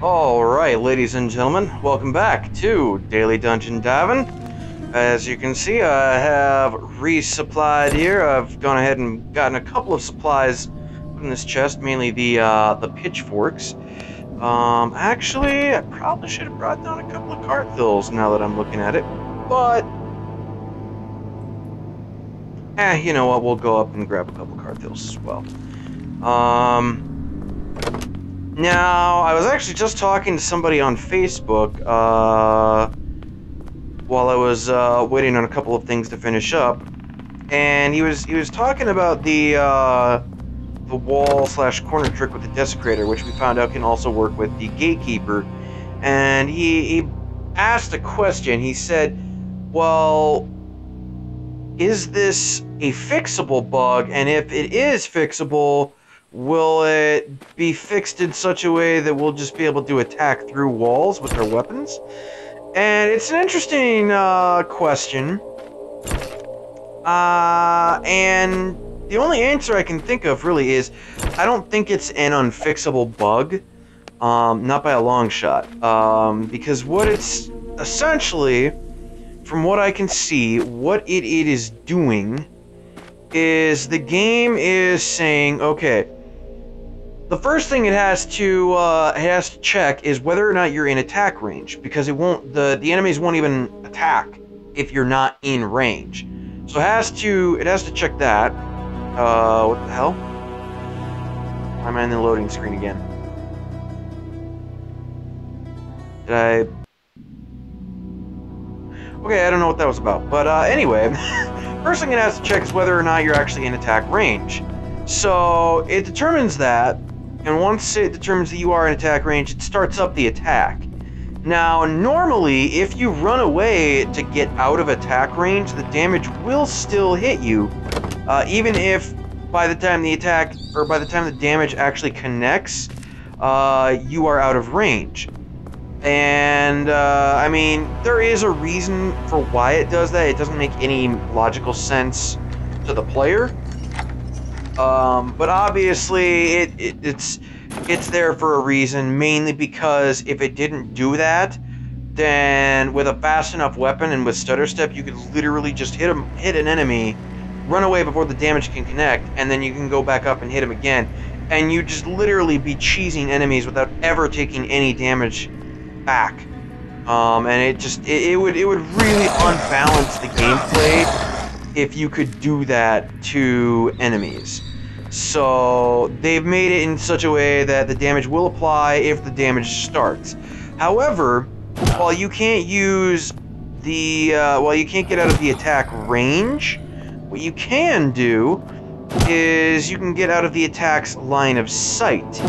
Alright, ladies and gentlemen, welcome back to Daily Dungeon Diving. As you can see, I have resupplied here. I've gone ahead and gotten a couple of supplies in this chest, mainly the pitchforks. Actually, I probably should have brought down a couple of cart fills now that I'm looking at it, but you know what, we'll go up and grab a couple of cart fills as well. Now, I was actually just talking to somebody on Facebook, while I was, waiting on a couple of things to finish up, and he was talking about the wall/corner trick with the Desecrator, which we found out can also work with the Gatekeeper, and he asked a question. He said, well, is this a fixable bug, and if it is fixable, will it be fixed in such a way that we'll just be able to attack through walls with our weapons? And it's an interesting question. And the only answer I can think of really is I don't think it's an unfixable bug. Not by a long shot. Because what it's essentially, from what I can see, what it is doing is the game is saying, okay, the first thing it has to check is whether or not you're in attack range, because it won't the enemies won't even attack if you're not in range. So it has to check that. What the hell? Why am I in the loading screen again? Did I? Okay, I don't know what that was about. But anyway, first thing it has to check is whether or not you're actually in attack range. So it determines that. And once it determines that you are in attack range, it starts up the attack. Now, normally, if you run away to get out of attack range, the damage will still hit you, even if by the time the attack, or by the time the damage actually connects, you are out of range. And, I mean, there is a reason for why it does that. It doesn't make any logical sense to the player. But obviously it's there for a reason, mainly because if it didn't do that, then with a fast enough weapon and with stutter step, you could literally just hit an enemy, run away before the damage can connect, and then you can go back up and hit him again, and you just literally be cheesing enemies without ever taking any damage back. And it would really unbalance the gameplay if you could do that to enemies. So they've made it in such a way that the damage will apply if the damage starts. However, while you can't use while you can't get out of the attack range, what you can do is you can get out of the attack's line of sight.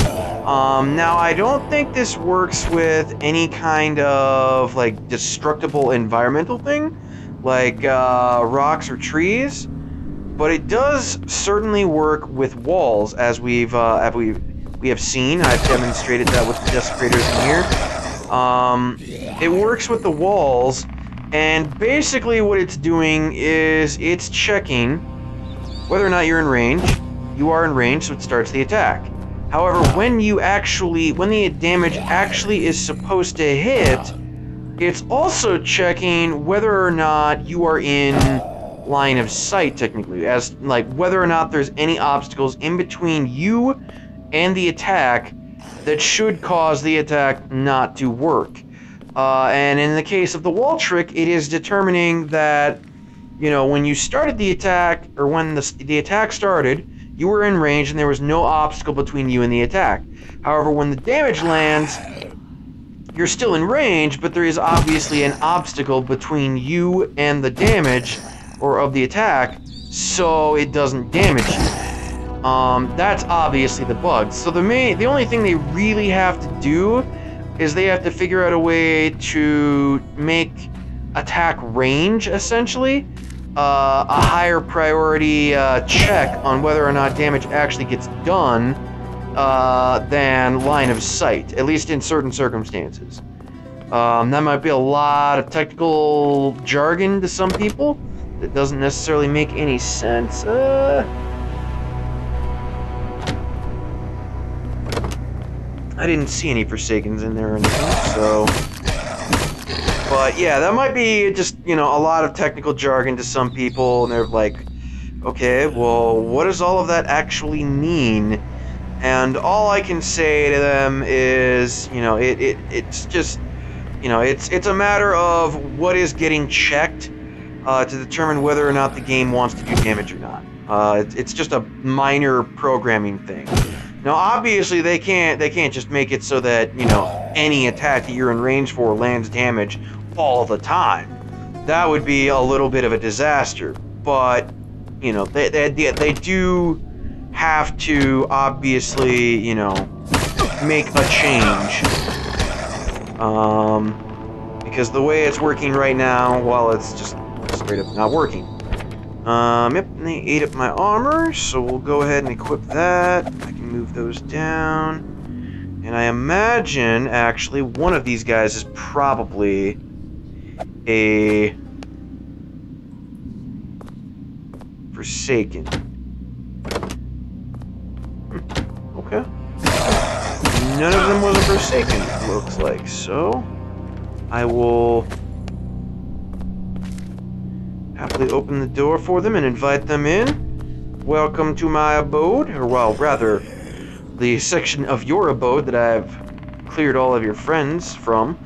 Now, I don't think this works with any kind of like destructible environmental thing, like rocks or trees, but it does certainly work with walls, as we have seen. I've demonstrated that with the Desecrators in here. It works with the walls, and basically what it's doing is it's checking whether or not you're in range. You are in range, so it starts the attack. However, when the damage actually is supposed to hit, it's also checking whether or not you are in line of sight, technically, as like whether or not there's any obstacles in between you and the attack that should cause the attack not to work. And in the case of the wall trick, it is determining that, you know, when you started the attack, or when the attack started, you were in range and there was no obstacle between you and the attack. However, when the damage lands, you're still in range, but there is obviously an obstacle between you and the damage, or of the attack, so it doesn't damage you. That's obviously the bug. So the only thing they really have to do is they have to figure out a way to make attack range, essentially, a higher priority check on whether or not damage actually gets done than line of sight, at least in certain circumstances. That might be a lot of technical jargon to some people. That doesn't necessarily make any sense. I didn't see any Forsakens in there or anything, so... But yeah, that might be just, you know, a lot of technical jargon to some people, and they're like, okay, well, what does all of that actually mean? And all I can say to them is, you know, it's just, you know, it's a matter of what is getting checked to determine whether or not the game wants to do damage or not. It's just a minor programming thing. Now, obviously, they can't just make it so that, you know, any attack that you're in range for lands damage all the time. That would be a little bit of a disaster. But, you know, they do have to obviously, you know, make a change. Because the way it's working right now, well, it's just straight up not working. Yep, and they ate up my armor, so we'll go ahead and equip that. I can move those down. And I imagine, actually, one of these guys is probably a Forsaken. Okay. None of them was a Forsaken, it looks like, so I will happily open the door for them and invite them in. Welcome to my abode, or well, rather, the section of your abode that I've cleared all of your friends from.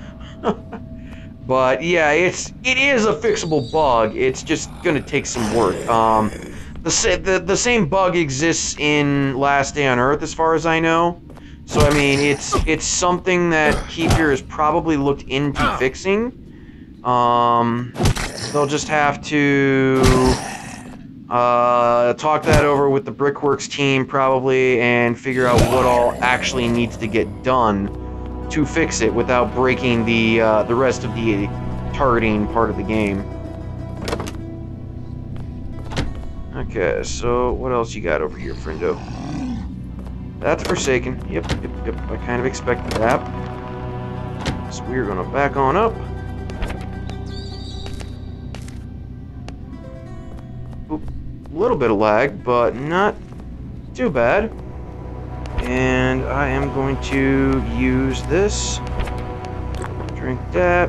But yeah, it is a fixable bug. It's just gonna take some work. The same bug exists in Last Day on Earth, as far as I know. So I mean, it's something that Kefir has probably looked into fixing. They'll just have to talk that over with the Brickworks team probably and figure out what all actually needs to get done to fix it without breaking the rest of the targeting part of the game. Okay, so what else you got over here, friendo? That's Forsaken. Yep. I kind of expected that. So we're gonna back on up. Oop, a little bit of lag, but not too bad. And I am going to use this. Drink that.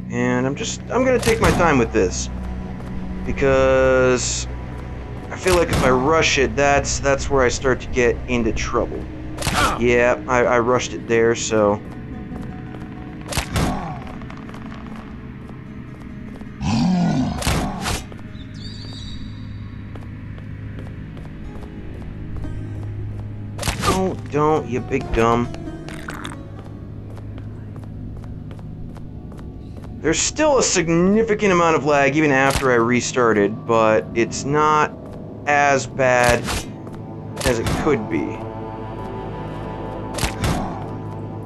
And I'm gonna take my time with this, because I feel like if I rush it, that's where I start to get into trouble. Yeah, I rushed it there, so. Don't, you big dumb. There's still a significant amount of lag even after I restarted, but it's not as bad as it could be.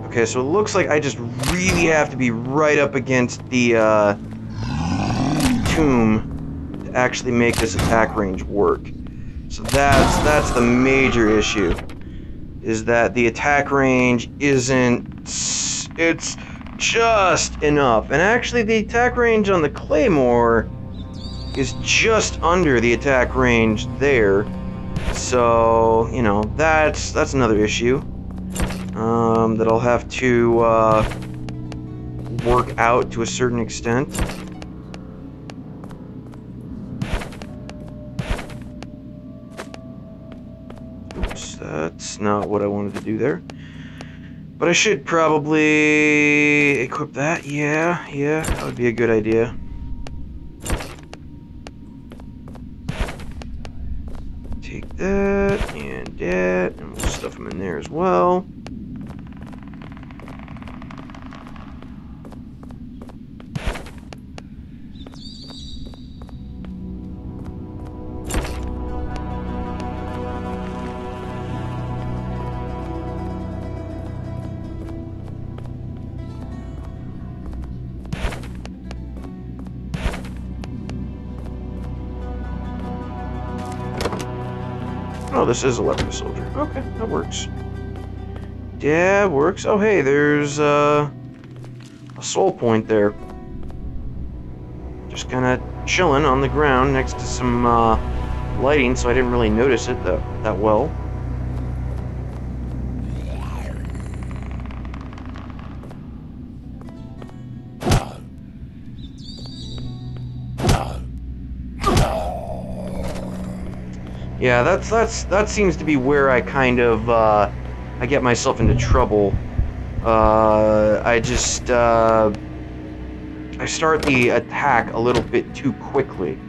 Okay, so it looks like I just really have to be right up against the tomb to actually make this attack range work. So that's the major issue, is that the attack range it's just enough. And actually the attack range on the Claymore is just under the attack range there. So, you know, that's another issue that I'll have to work out to a certain extent. Oops, that's not what I wanted to do there. But I should probably equip that. Yeah, that would be a good idea. Take that, and we'll stuff them in there as well. Oh, this is a leper soldier. Okay, that works. Yeah, works. Oh, hey, there's a a soul point there. Just kind of chilling on the ground next to some lighting, so I didn't really notice it that well. Yeah, that seems to be where I kind of I get myself into trouble. I start the attack a little bit too quickly.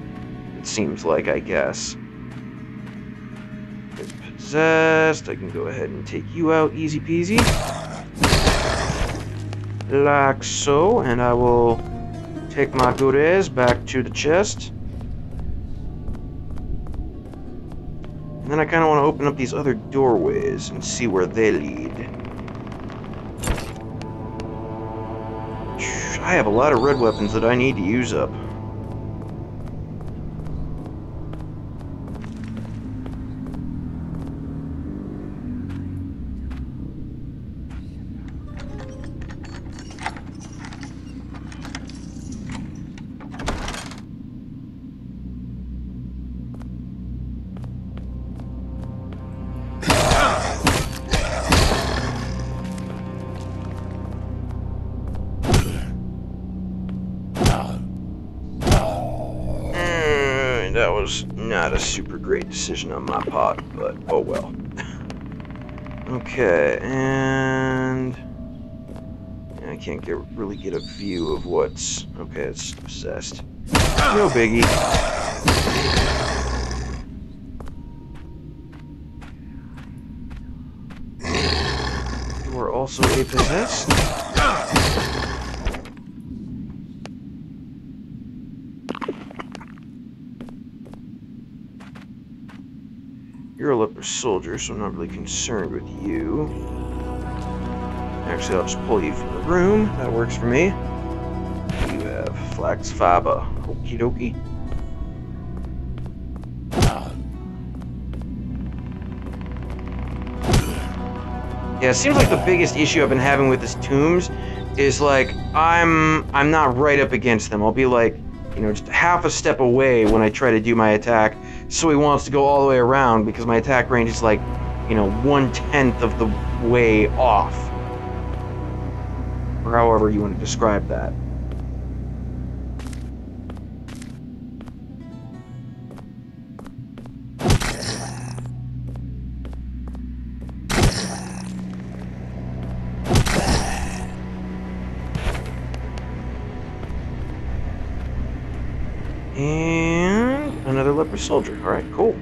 It seems like, I guess. Get possessed. I can go ahead and take you out, easy peasy. Like so, and I will take my goodies back to the chest. And then I kind of want to open up these other doorways and see where they lead. I have a lot of red weapons that I need to use up. That was not a super great decision on my part, but oh well. Okay, and I can't really get a view of what's... Okay, it's possessed. No biggie. You are also a possessed. You're a leper soldier, so I'm not really concerned with you. Actually, I'll just pull you from the room. That works for me. You have flax fiber. Okie dokie. Yeah, it seems like the biggest issue I've been having with this tombs is like I'm not right up against them. I'll be like, you know, just half a step away when I try to do my attack. So he wants to go all the way around because my attack range is like, you know, 1/10 of the way off. Or however you want to describe that. And another leper soldier. Alright, cool.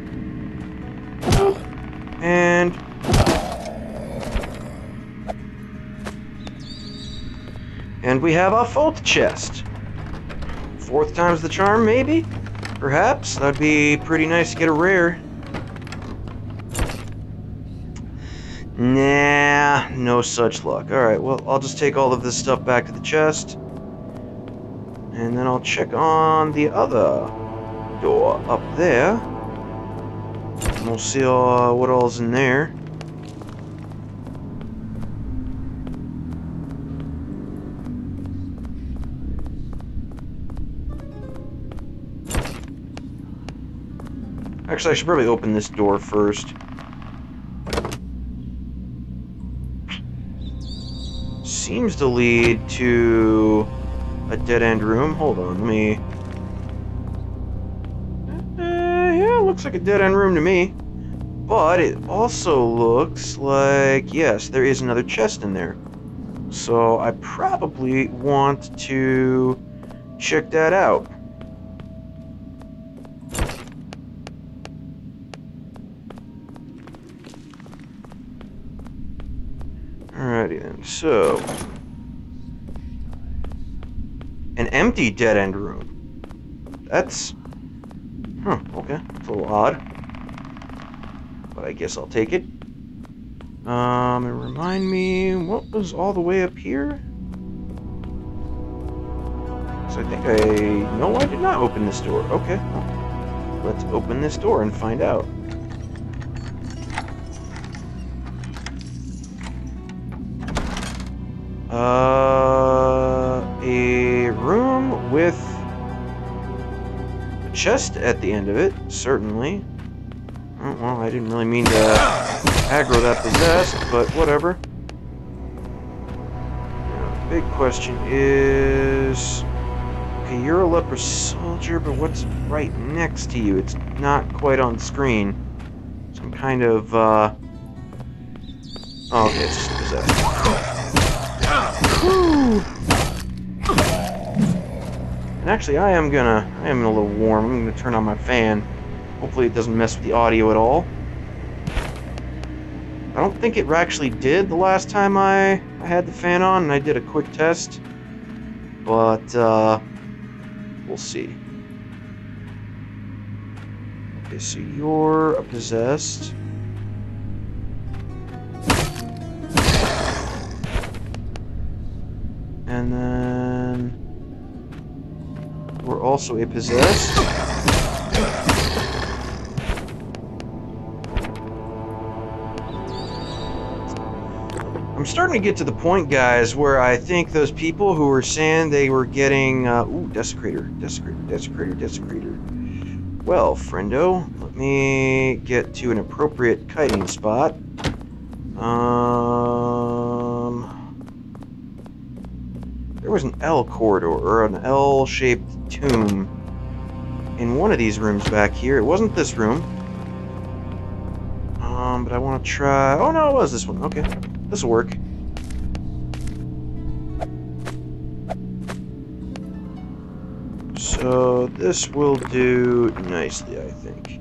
And we have a fourth chest. Fourth time's the charm, maybe? Perhaps. That'd be pretty nice to get a rare. Nah, no such luck. Alright, well, I'll just take all of this stuff back to the chest. And then I'll check on the other door up there. And we'll see what all's in there. Actually, I should probably open this door first. Seems to lead to a dead-end room. Hold on, let me... yeah, looks like a dead-end room to me. But it also looks like, yes, there is another chest in there. So I probably want to check that out. Alrighty then, so... an empty dead-end room. That's... huh, okay. It's a little odd. But I guess I'll take it. And remind me, what was all the way up here? So I think no, I did not open this door. Okay. Well, let's open this door and find out. with a chest at the end of it, certainly. Oh, well, I didn't really mean to aggro that possessed, but whatever. Now, the big question is... Okay, you're a leper soldier, but what's right next to you? It's not quite on screen. Some kind of, Oh, okay, it's just possessed. Whew. And actually, I am a little warm. I'm gonna turn on my fan. Hopefully it doesn't mess with the audio at all. I don't think it actually did the last time I had the fan on and I did a quick test. But, we'll see. Okay, so you're a possessed. And then... we're also a possessed. I'm starting to get to the point, guys, where I think those people who were saying they were getting, ooh, Desecrator. Well, friendo, let me get to an appropriate kiting spot. There was an L corridor, or an L-shaped tomb in one of these rooms back here. It wasn't this room. But I want to try... Oh, no, it was this one. Okay. This'll work. So this will do nicely, I think.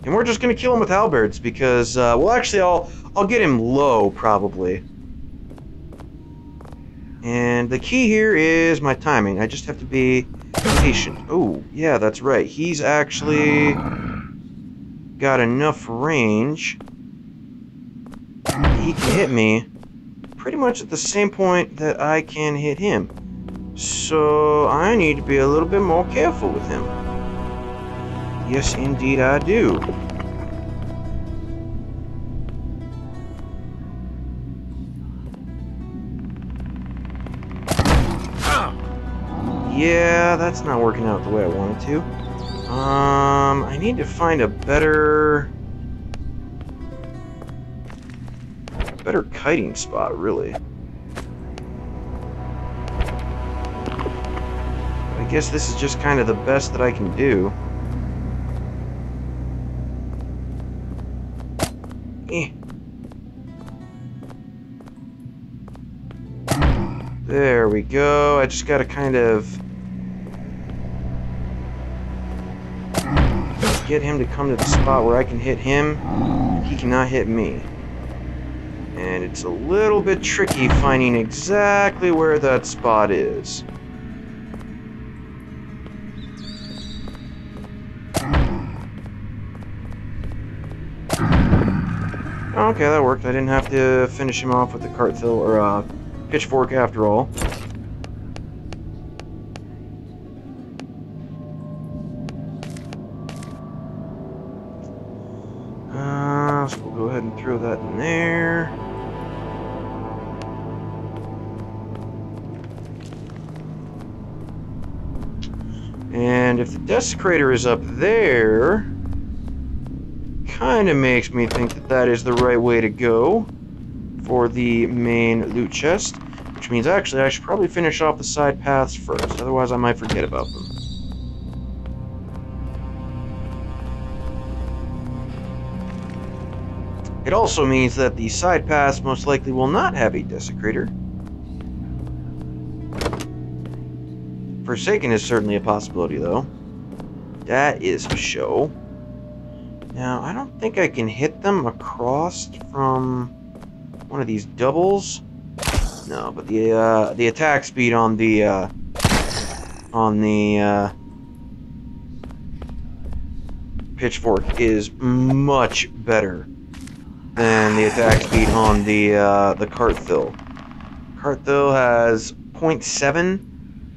And we're just gonna kill him with halberds because, well, actually, I'll get him low probably. And the key here is my timing. I just have to be patient. Oh, yeah, that's right. He's actually got enough range. He can hit me pretty much at the same point that I can hit him. So I need to be a little bit more careful with him. Yes, indeed I do. Yeah, that's not working out the way I wanted to. I need to find a better kiting spot, really. I guess this is just kind of the best that I can do. There we go. I just gotta kind of get him to come to the spot where I can hit him, and he cannot hit me. And it's a little bit tricky finding exactly where that spot is. Okay, that worked. I didn't have to finish him off with the carthill or pitchfork after all. So we'll go ahead and throw that in there. And if the Desecrator is up there, kind of makes me think that that is the right way to go for the main loot chest, which means actually I should probably finish off the side paths first, otherwise I might forget about them. It also means that the side paths most likely will not have a Desecrator. Forsaken is certainly a possibility, though. That is for show. Now, I don't think I can hit them across from one of these doubles. No, but the attack speed on the pitchfork is much better than the attack speed on the carthill. Carthill has 0.7.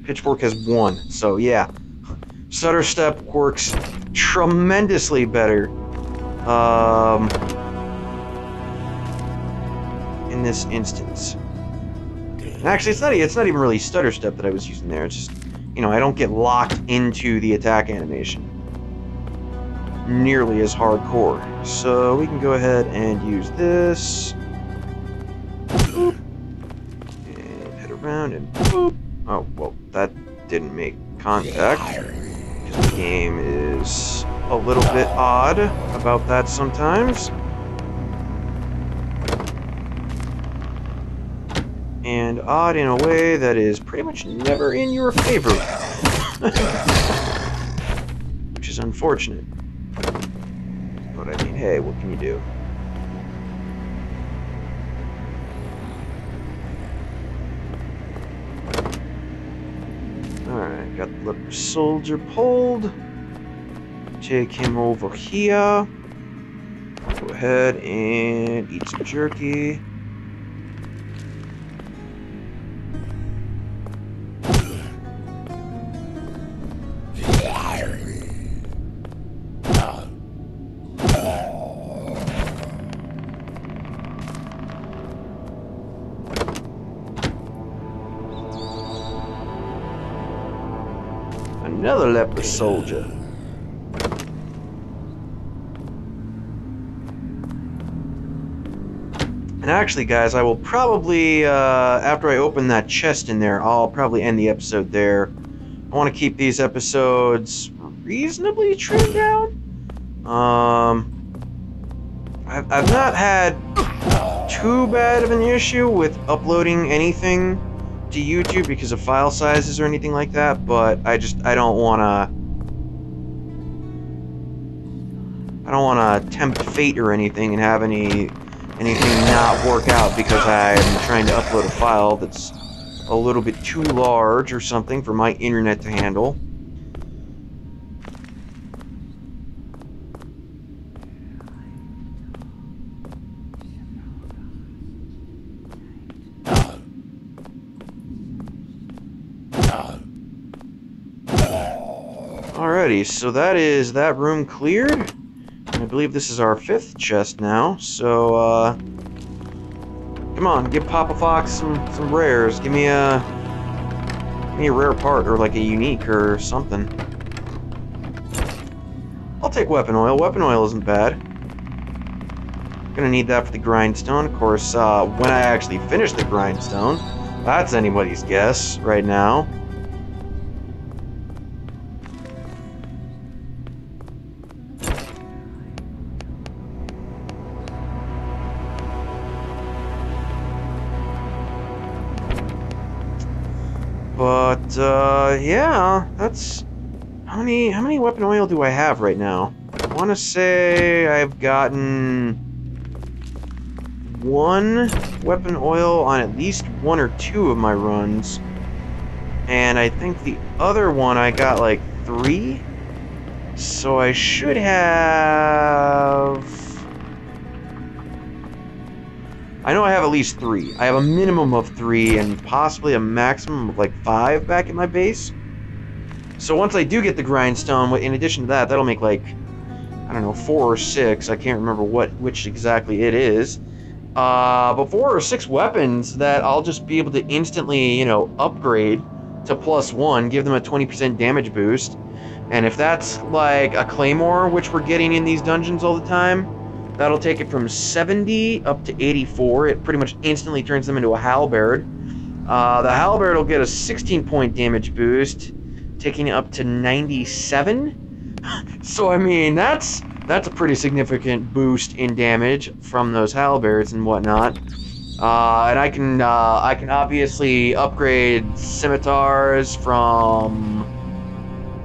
Pitchfork has 1, so yeah. Stutter Step works tremendously better in this instance. And actually, it's not even really stutter step that I was using there. It's just, you know, I don't get locked into the attack animation nearly as hardcore. So we can go ahead and use this. Boop. And head around and boop. Oh, well, that didn't make contact. Because the game is a little bit odd about that sometimes. And odd in a way that is pretty much never in your favor. Which is unfortunate. But I mean, hey, what can you do? Alright, got the leper soldier pulled. Take him over here. Go ahead and eat some jerky. Another leper soldier. And actually, guys, I will probably, after I open that chest in there, I'll probably end the episode there. I want to keep these episodes reasonably trimmed down. I've not had too bad of an issue with uploading anything to YouTube because of file sizes or anything like that, but I don't want to tempt fate or anything and have anything not work out because I'm trying to upload a file that's a little bit too large or something for my internet to handle. Alrighty, so that is that room cleared. I believe this is our 5th chest now, so, come on, give Papa Fox some rares. Give me a rare part, or like a unique or something. I'll take weapon oil. Weapon oil isn't bad. Gonna need that for the grindstone. Of course, when I actually finish the grindstone, that's anybody's guess right now. But, yeah, that's... How many weapon oil do I have right now? I want to say I've gotten 1 weapon oil on at least 1 or 2 of my runs. And I think the other one I got like 3. So I should have... I know I have at least 3. I have a minimum of 3 and possibly a maximum of like 5 back at my base. So once I do get the grindstone, in addition to that, that'll make like, I don't know, 4 or 6. I can't remember which exactly it is. But 4 or 6 weapons that I'll just be able to instantly, you know, upgrade to +1, give them a 20% damage boost. And if that's like a claymore, which we're getting in these dungeons all the time, that'll take it from 70 up to 84. It pretty much instantly turns them into a halberd. The halberd will get a 16-point damage boost, taking it up to 97. So I mean, that's a pretty significant boost in damage from those halberds and whatnot. And I can obviously upgrade scimitars from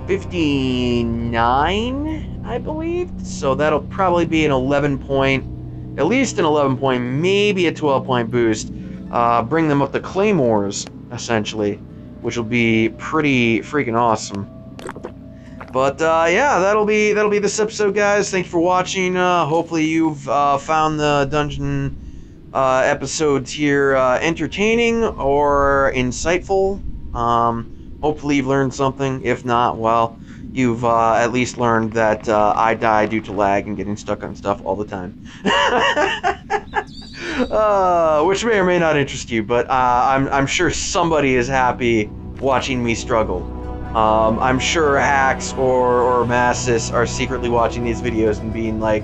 59. I believe. So that'll probably be an 11-point, at least an 11-point, maybe a 12-point boost. Bring them up to claymores, essentially, which will be pretty freaking awesome. But yeah, that'll be this episode, guys. Thank you for watching. Hopefully you've found the dungeon episodes here entertaining or insightful. Hopefully you've learned something. If not, well, you've at least learned that I die due to lag and getting stuck on stuff all the time. Which may or may not interest you, but I'm sure somebody is happy watching me struggle. I'm sure Hacks or Massis are secretly watching these videos and being like,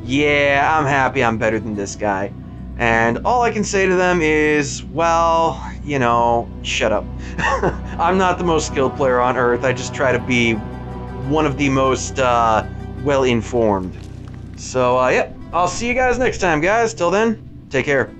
yeah, I'm happy I'm better than this guy. And all I can say to them is, well, you know, shut up. I'm not the most skilled player on Earth. I just try to be one of the most well-informed. So, yeah, I'll see you guys next time, guys. Till then, take care.